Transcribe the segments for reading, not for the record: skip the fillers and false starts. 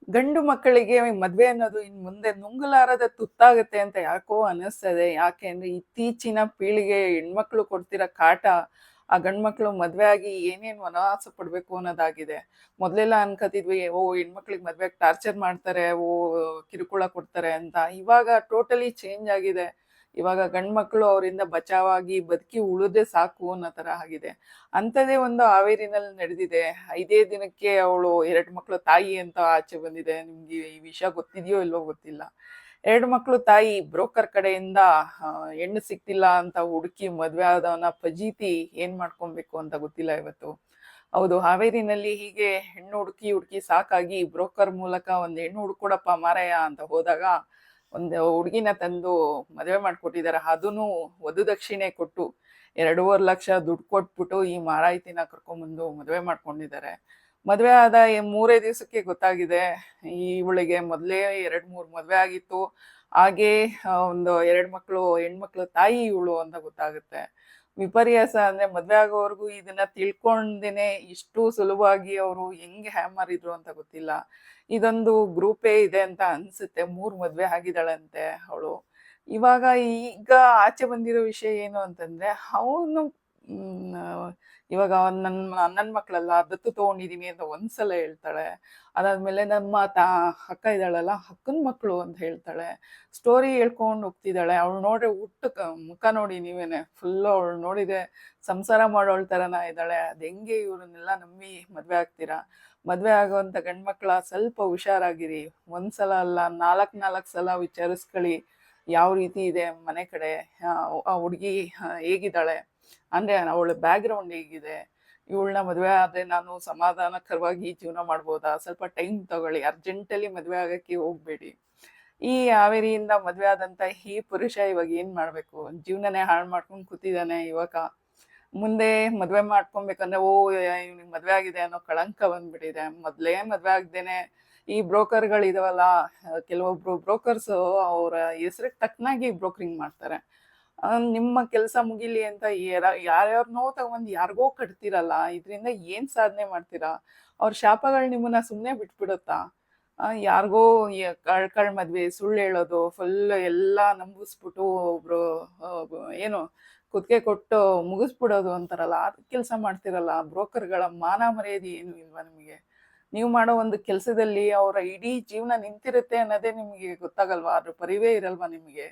ಗಂಡು ಮಕ್ಕಳಿಗೆ ಮದ್ವೆ ಅನ್ನೋದು ಇನ್ ಮುಂದೆ ನುಂಗಲಾರದ ತುತ್ತಾಗುತ್ತೆ ಅಂತ ಯಾಕೋ ಅನಿಸ್ತದೆ. ಯಾಕೆ ಅಂದ್ರೆ ಇತ್ತೀಚಿನ ಪೀಳಿಗೆ ಹೆಣ್ಮಕ್ಳು ಕೊಡ್ತಿರೋ ಕಾಟ, ಆ ಗಂಡ್ಮಕ್ಳು ಮದ್ವೆ ಆಗಿ ಏನೇನ್ ವನವಾಸ ಪಡ್ಬೇಕು ಅನ್ನೋದಾಗಿದೆ. ಮೊದ್ಲೆಲ್ಲ ಅನ್ಕೋತಿದ್ವಿ, ಓ ಹೆಣ್ಮಕ್ಳಿಗೆ ಮದ್ವೆಗ್ ಟಾರ್ಚರ್ ಮಾಡ್ತಾರೆ, ಓ ಕಿರುಕುಳ ಕೊಡ್ತಾರೆ ಅಂತ. ಇವಾಗ ಟೋಟಲಿ ಚೇಂಜ್ ಆಗಿದೆ. ಇವಾಗ ಗಂಡ್ಮಕ್ಳು ಅವರಿಂದ ಬಚಾವಾಗಿ ಬದುಕಿ ಉಳಿದ್ರೆ ಸಾಕು ಅನ್ನೋ ತರ ಆಗಿದೆ. ಅಂಥದ್ದೇ ಒಂದು ಹಾವೇರಿನಲ್ಲಿ ನಡೆದಿದೆ. 5 ದಿನಕ್ಕೆ ಅವಳು 2 ಮಕ್ಳು ತಾಯಿ ಅಂತ ಆಚೆ ಬಂದಿದೆ. ನಿಮ್ಗೆ ಈ ವಿಷಯ ಗೊತ್ತಿದೆಯೋ ಇಲ್ವೋ ಗೊತ್ತಿಲ್ಲ. 2 ಮಕ್ಳು ತಾಯಿ ಬ್ರೋಕರ್ ಕಡೆಯಿಂದ ಹೆಣ್ಣು ಸಿಕ್ತಿಲ್ಲ ಅಂತ ಹುಡುಕಿ ಮದ್ವೆ ಆದವನ ಫಜೀತಿ ಏನ್ ಮಾಡ್ಕೊಬೇಕು ಅಂತ ಗೊತ್ತಿಲ್ಲ ಇವತ್ತು. ಹೌದು, ಹಾವೇರಿನಲ್ಲಿ ಹೀಗೆ ಹೆಣ್ಣು ಹುಡುಕಿ ಹುಡುಕಿ ಸಾಕಾಗಿ ಬ್ರೋಕರ್ ಮೂಲಕ ಒಂದ್ ಹೆಣ್ಣು ಹುಡ್ಕೊಡಪ್ಪ ಮಾರಾಯ ಅಂತ ಹೋದಾಗ ಒಂದು ಹುಡುಗಿನ ತಂದು ಮದುವೆ ಮಾಡ್ಕೊಟ್ಟಿದ್ದಾರೆ. ಅದನ್ನು ವಧು ದಕ್ಷಿಣೆ ಕೊಟ್ಟು 2.5 ಲಕ್ಷ ದುಡ್ಡು ಕೊಟ್ಬಿಟ್ಟು ಈ ಮಾರಾಯ್ತಿನ ಕರ್ಕೊಂಡ್ಬಂದು ಮದುವೆ ಮಾಡ್ಕೊಂಡಿದ್ದಾರೆ. ಮದುವೆ ಆದ 3 ದಿವಸಕ್ಕೆ ಗೊತ್ತಾಗಿದೆ ಇವಳಿಗೆ ಮೊದಲೇ 2-3 ಮದುವೆ ಆಗಿತ್ತು. ಹಾಗೆ ಒಂದು 2 ಮಕ್ಕಳು ಹೆಣ್ಮಕ್ಳು ತಾಯಿ ಇವಳು ಅಂತ ಗೊತ್ತಾಗುತ್ತೆ. ವಿಪರ್ಯಾಸ ಅಂದ್ರೆ ಮದ್ವೆ ಆಗೋವರೆಗೂ ಇದನ್ನ ತಿಳ್ಕೊಂಡೇನೆ ಇಷ್ಟು ಸುಲಭವಾಗಿ ಅವರು ಹೆಂಗೆ ಹ್ಯಾಮರಿದ್ರು ಅಂತ ಗೊತ್ತಿಲ್ಲ. ಇದೊಂದು ಗ್ರೂಪೇ ಇದೆ ಅಂತ ಅನ್ಸುತ್ತೆ. 3 ಮದ್ವೆ ಆಗಿದ್ದಾಳಂತೆ ಅವಳು. ಇವಾಗ ಈಗ ಆಚೆ ಬಂದಿರೋ ವಿಷಯ ಏನು ಅಂತಂದ್ರೆ ಅವನು ಇವಾಗ ನನ್ ಮಕ್ಳಲ್ಲ ದತ್ತು ತಗೊಂಡಿದೀನಿ ಅಂತ ಒಂದ್ಸಲ ಹೇಳ್ತಾಳೆ. ಅದಾದ್ಮೇಲೆ ನಮ್ಮ ಅಕ್ಕ ಇದ್ದಾಳಲ್ಲ, ಅಕ್ಕನ ಮಕ್ಳು ಅಂತ ಹೇಳ್ತಾಳೆ. ಸ್ಟೋರಿ ಹೇಳ್ಕೊಂಡು ಹೋಗ್ತಿದ್ದಾಳೆ. ಅವಳು ನೋಡ್ರೆ ಮುಖ ನೋಡಿ ನೀವೇನೆ ಫುಲ್ ಅವಳು ನೋಡಿದ್ರೆ ಸಂಸಾರ ಮಾಡೋಳ್ ತರನ ಇದ್ದಾಳೆ. ಅದ್ ಹೆಂಗೆ ಇವ್ರನ್ನೆಲ್ಲ ನಂಬಿ ಮದ್ವೆ ಆಗ್ತೀರಾ? ಮದ್ವೆ ಆಗೋಂಥ ಗಂಡ್ಮಕ್ಳ ಸ್ವಲ್ಪ ಹುಷಾರಾಗಿರಿ. ಒಂದ್ಸಲ ಅಲ್ಲ 4 ಸಲ ವಿಚಾರಿಸ್ಕೊಳ್ಳಿ ಯಾವ ರೀತಿ ಇದೆ ಮನೆ ಕಡೆ, ಆ ಹುಡುಗಿ ಹೇಗಿದ್ದಾಳೆ, ಅಂದ್ರೆ ಅವಳ ಬ್ಯಾಕ್ ಗ್ರೌಂಡ್ ಹೇಗಿದೆ, ಇವಳನ್ನ ಮದುವೆ ಆದ್ರೆ ನಾನು ಸಮಾಧಾನಕರವಾಗಿ ಜೀವನ ಮಾಡ್ಬೋದಾ, ಸ್ವಲ್ಪ ಟೈಮ್ ತಗೊಳ್ಳಿ, ಅರ್ಜೆಂಟಲ್ಲಿ ಮದುವೆ ಆಗಕ್ಕೆ ಹೋಗ್ಬೇಡಿ. ಈ ಹಾವೇರಿಯಿಂದ ಮದುವೆ ಆದಂತ ಈ ಪುರುಷ ಇವಾಗ ಏನ್ ಮಾಡ್ಬೇಕು? ಜೀವನನೇ ಹಾಳು ಮಾಡ್ಕೊಂಡು ಕೂತಿದ್ದಾನೆ ಯುವಕ. ಮುಂದೆ ಮದ್ವೆ ಮಾಡ್ಕೊಬೇಕಂದ್ರೆ ಓ ಇವ್ನಿಗೆ ಮದ್ವೆ ಆಗಿದೆ ಅನ್ನೋ ಕಳಂಕ ಬಂದ್ಬಿಟ್ಟಿದೆ. ಮೊದ್ಲೇ ಮದ್ವೆ ಆಗ್ದೇನೆ ಈ ಬ್ರೋಕರ್ಗಳಿದಾವಲ್ಲ, ಕೆಲವೊಬ್ರು ಬ್ರೋಕರ್ಸ್ ಅವರ ಹೆಸರಿಗೆ ತಕ್ಕನಾಗಿ ಬ್ರೋಕರಿಂಗ್ ಮಾಡ್ತಾರೆ. ನಿಮ್ಮ ಕೆಲಸ ಮುಗಿಲಿ ಅಂತ ಯಾರ್ಯಾರನೋ ತಗೊಂಡ್ ಯಾರಿಗೋ ಕಟ್ತಿರಲ್ಲ, ಇದರಿಂದ ಏನ್ ಸಾಧನೆ ಮಾಡ್ತೀರಾ? ಅವ್ರ ಶಾಪಗಳು ನಿಮ್ಮನ್ನ ಸುಮ್ಮನೆ ಬಿಟ್ಬಿಡುತ್ತಾ? ಯಾರಿಗೋ ಕಳ್ ಮದ್ವೆ ಸುಳ್ಳು ಹೇಳೋದು, ಫುಲ್ ಎಲ್ಲ ನಂಬಿಸ್ಬಿಟ್ಟು ಒಬ್ರು ಏನು ಕುತ್ತಿಗೆ ಕೊಟ್ಟು ಮುಗಿಸ್ಬಿಡೋದು ಅಂತಾರಲ್ಲ, ಅದ್ ಕೆಲಸ ಮಾಡ್ತಿರಲ್ಲ. ಬ್ರೋಕರ್ಗಳ ಮಾನ ಮರ್ಯಾದೆ ಏನು ಇಲ್ವಾ ನಿಮಗೆ? ನೀವು ಮಾಡೋ ಒಂದು ಕೆಲಸದಲ್ಲಿ ಅವರ ಇಡೀ ಜೀವನ ನಿಂತಿರುತ್ತೆ ಅನ್ನೋದೇ ನಿಮಗೆ ಗೊತ್ತಾಗಲ್ವಾ? ಅದ್ರ ಪರಿವೇ ಇರಲ್ವಾ ನಿಮಗೆ?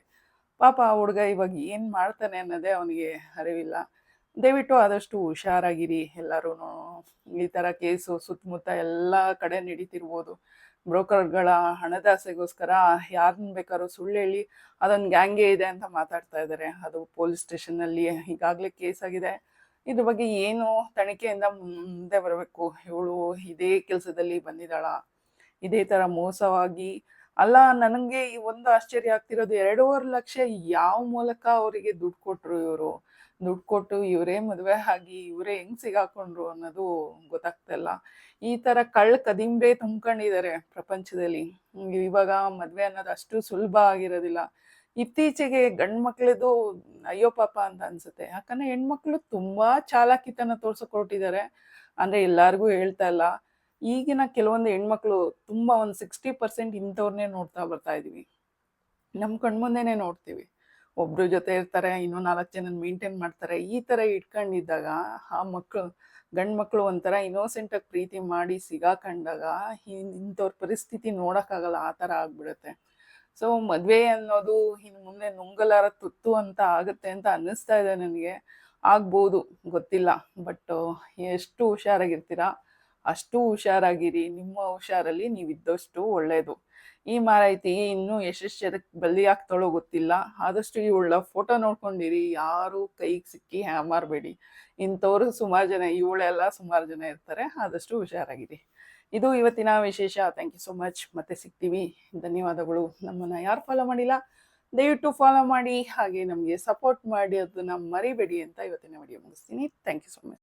ಪಾಪ ಆ ಹುಡುಗ ಇವಾಗ ಏನ್ ಮಾಡ್ತಾನೆ ಅನ್ನೋದೇ ಅವನಿಗೆ ಅರಿವಿಲ್ಲ. ದಯವಿಟ್ಟು ಆದಷ್ಟು ಹುಷಾರಾಗಿರಿ ಎಲ್ಲರೂ. ಈ ತರ ಕೇಸು ಸುತ್ತಮುತ್ತ ಎಲ್ಲ ಕಡೆ ನಡೀತಿರ್ಬೋದು. ಬ್ರೋಕರ್ಗಳ ಹಣದಾಸೆಗೋಸ್ಕರ ಯಾರನ್ನ ಬೇಕಾದ್ರೂ ಸುಳ್ಳು ಹೇಳಿ ಅದೊಂದು ಗ್ಯಾಂಗೇ ಇದೆ ಅಂತ ಮಾತಾಡ್ತಾ ಇದ್ದಾರೆ. ಅದು ಪೊಲೀಸ್ ಸ್ಟೇಷನ್ನಲ್ಲಿ ಈಗಾಗಲೇ ಕೇಸ್ ಆಗಿದೆ. ಇದ್ರ ಬಗ್ಗೆ ಏನು ತನಿಖೆಯಿಂದ ಮುಂದೆ ಬರಬೇಕು. ಇವಳು ಇದೇ ಕೆಲಸದಲ್ಲಿ ಬಂದಿದ್ದಾಳ, ಇದೇ ತರ ಮೋಸವಾಗಿ ಅಲ್ಲ. ನನಗೆ ಈ ಒಂದು ಆಶ್ಚರ್ಯ ಆಗ್ತಿರೋದು, 2.5 ಲಕ್ಷ ಯಾವ ಮೂಲಕ ಅವರಿಗೆ ದುಡ್ಡು ಕೊಟ್ರು ಇವರು? ದುಡ್ಡು ಕೊಟ್ಟು ಇವರೇ ಮದುವೆ ಆಗಿ ಇವರೇ ಹೆಂಗ್ ಸಿಗಾಕೊಂಡ್ರು ಅನ್ನೋದು ಗೊತ್ತಾಗ್ತಾ ಇಲ್ಲ. ಈ ತರ ಕದಿಮ್ರೆ ತುಂಬ್ಕೊಂಡಿದ್ದಾರೆ ಪ್ರಪಂಚದಲ್ಲಿ. ಇವಾಗ ಮದ್ವೆ ಅನ್ನೋದು ಅಷ್ಟು ಸುಲಭ ಆಗಿರೋದಿಲ್ಲ. ಇತ್ತೀಚೆಗೆ ಗಂಡ್ ಮಕ್ಳದು ಅಯ್ಯೋ ಪಾಪ ಅಂತ ಅನ್ಸುತ್ತೆ. ಯಾಕಂದ್ರೆ ಹೆಣ್ಮಕ್ಳು ತುಂಬಾ ಚಾಲಾಕಿತನ ತೋರ್ಸಕೊಟ್ಟಿದ್ದಾರೆ. ಅಂದ್ರೆ ಎಲ್ಲಾರ್ಗೂ ಹೇಳ್ತಾ ಇಲ್ಲ. ಈಗಿನ ಕೆಲವೊಂದು ಹೆಣ್ಮಕ್ಳು ತುಂಬಾ ಒಂದು 60% ಇಂಥವ್ರನ್ನೇ ನೋಡ್ತಾ ಬರ್ತಾ ಇದೀವಿ. ನಮ್ ಕಣ್ಮುಂದೆನೆ ನೋಡ್ತೀವಿ. ಒಬ್ರು ಜೊತೆ ಇರ್ತಾರೆ, ಇನ್ನೂ 4 ಜನನ ಮೇಂಟೈನ್ ಮಾಡ್ತಾರೆ. ಈ ತರ ಇಟ್ಕೊಂಡಿದ್ದಾಗ ಆ ಗಂಡ್ ಮಕ್ಳು ಒಂಥರ ಇನ್ನೋಸೆಂಟ್ ಆಗಿ ಪ್ರೀತಿ ಮಾಡಿ ಸಿಗಾಕೊಂಡಾಗ ಇಂಥವ್ರ ಪರಿಸ್ಥಿತಿ ನೋಡಕ್ಕಾಗಲ್ಲ, ಆ ತರ ಆಗ್ಬಿಡುತ್ತೆ. ಸೊ ಮದ್ವೆ ಅನ್ನೋದು ಇನ್ನು ಮುಂದೆ ನುಂಗಲಾರ ತುತ್ತು ಅಂತ ಆಗುತ್ತೆ ಅಂತ ಅನ್ನಿಸ್ತಾ ಇದೆ ನನಗೆ. ಆಗ್ಬೋದು, ಗೊತ್ತಿಲ್ಲ. ಬಟ್ ಎಷ್ಟು ಹುಷಾರಾಗಿರ್ತೀರಾ ಅಷ್ಟು ಹುಷಾರಾಗಿರಿ. ನಿಮ್ಮ ಹುಷಾರಲ್ಲಿ ನೀವಿದ್ದಷ್ಟು ಒಳ್ಳೇದು. ಈ ಮಾರಾಯ್ತಿ ಇನ್ನೂ ಎಷ್ಟೆಷ್ಟು ಜನಕ್ಕೆ ಬಲಿ ಆಗ್ತಾಳೋ ಗೊತ್ತಿಲ್ಲ. ಆದಷ್ಟು ಇವಳ ಫೋಟೋ ನೋಡ್ಕೊಂಡಿರಿ, ಯಾರು ಕೈಗೆ ಸಿಕ್ಕಿ ಹ್ಯಾಮಾರ್ಬೇಡಿ. ಇಂಥವ್ರು ಸುಮಾರು ಜನ, ಇವಳೆಲ್ಲ ಸುಮಾರು ಜನ ಇರ್ತಾರೆ. ಆದಷ್ಟು ಹುಷಾರಾಗಿರಿ. ಇದು ಇವತ್ತಿನ ವಿಶೇಷ. Thank you so much. ಮತ್ತೆ ಸಿಗ್ತೀವಿ. ಧನ್ಯವಾದಗಳು. ನಮ್ಮನ್ನ ಯಾರು ಫಾಲೋ ಮಾಡಿಲ್ಲ ದಯವಿಟ್ಟು ಫಾಲೋ ಮಾಡಿ, ಹಾಗೆ ನಮಗೆ ಸಪೋರ್ಟ್ ಮಾಡಿ, ಅದನ್ನ ಮರಿಬೇಡಿ ಅಂತ ಇವತ್ತಿನ ವಿಡಿಯೋ ಮುಗಿಸ್ತೀನಿ. Thank you so much.